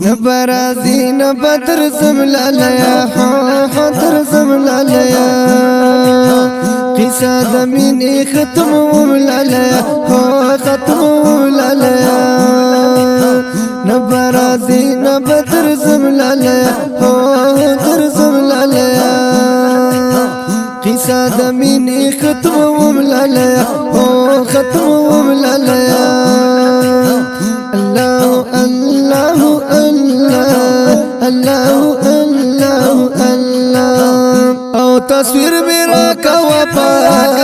نبرازي نبدر زملاليا حاضر زملاليا قصة دميني ختم وملاليا ختم وملاليا نبرازي نبدر زملاليا حاضر زملاليا قصة دميني ختم وملاليا ختم وملاليا الله الله الله الله الله او تصویر میرا کا واپس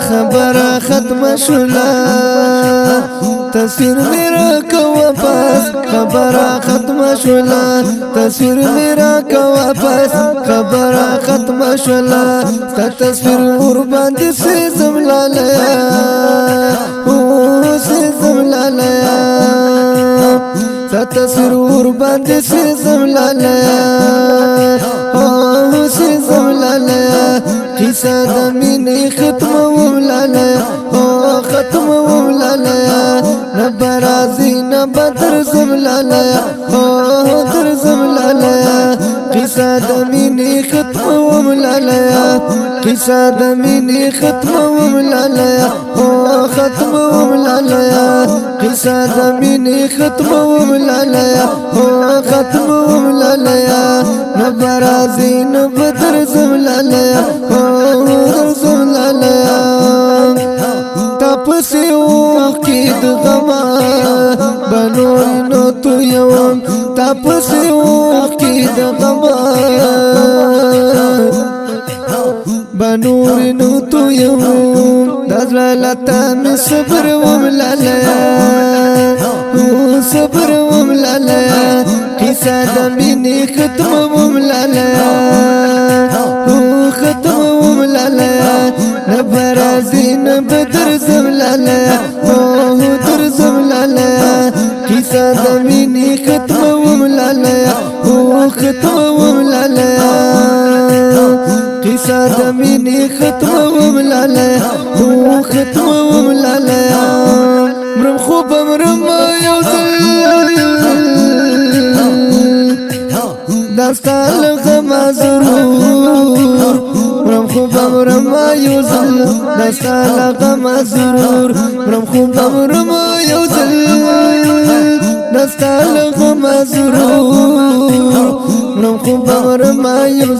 خبر ختم شولا تصویر میرا کا واپس خبر ختم شولا تصویر میرا کا واپس خبر ختم شولا تصویر اور باندې سے زملالیا تصویر باندې سي زملالیا سي زملالیا قصه د مینې ختم وملالیا ختم وملالیا نبرازي نبدر زملالیا در زملالیا قصه د مینې ختم وملالیا قصه د مینې ختم وملالیا ختم وملالیا قصه د مینې ختم وملالیا ختم وملالیا نبرازي نبدر زملالیا در زملالیا تپسې وکې د غما بنور نو تو یوم تپسې وکې د غما بنور نو تو یوم دزلالتا می صبر وملالیا صبر وملالیا قصه د مینې ختم وملالیا ختم وملالیا نبرازي نبدر زملالیا در زملالیا قصه د مینې ختم وملالیا ختم وملالیا قصه د مینې ختم وملالیا ختم وملالیا مرم خوب مرم یو دستا لغما ضرور مرم خوب مرم یو دستا لغما ضرور مرم خوب مرم یو دستا لغما ضرور مرم خوب مرم یو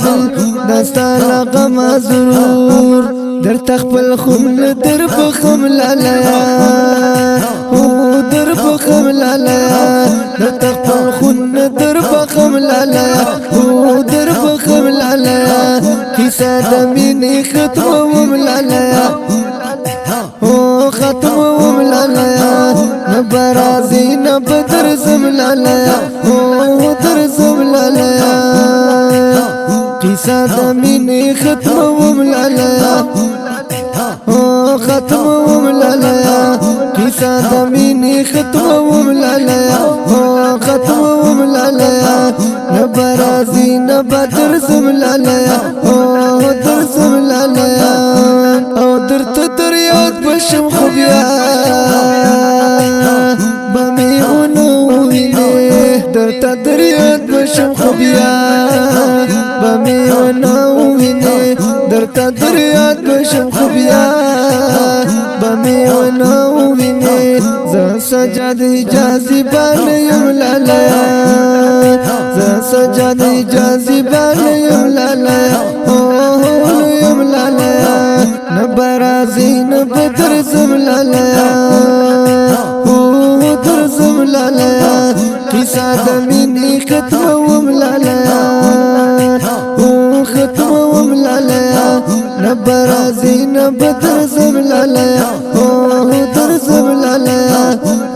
دستا لغما ضرور در تخبل خمل در بخم لالیا در بخم لالیا در تخبل خمل در بخم لالیا در بخم لالیا قصه د مینې ختم وملالیا ختم وملالیا نبرازي نبدر زملالیا در زملالیا قصه د مینې ختم وملالیا ختم وملالیا قصه د مینې ختم وملالیا ختم وملالیا نبرازي نبدر زملالیا در زملالیا او درته در یاد بشم خو بیا بمې ونه وینې درته در یاد بشم خو بیا بمې ونه وینې درته در یاد بشم خو بیا بمې ونه وینې زه سجاد حجازي باندې یم لالیا زه سجاد حجازي باندې یم لالیا یم لالیا نبرازي نبدر زملالیا در زملالیا قصه د مینې ختم وملالیا ختم وملالیا نبرازي نبدر زملالیا در زملالیا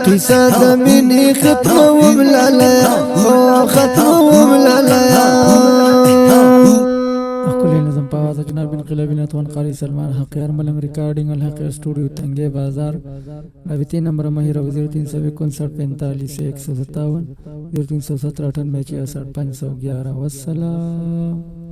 قصه د مینې ختم وملالیا ختم وملالیا أخوي نظم پاواز جناب انقلابی نتوان قاری سلمان حقیار ملنگ ریکارڈنگ الحق اسٹوڈیو تنگے بازار رابطی نمبر مہیر 035945 157 0317 98 65 511 والسلام.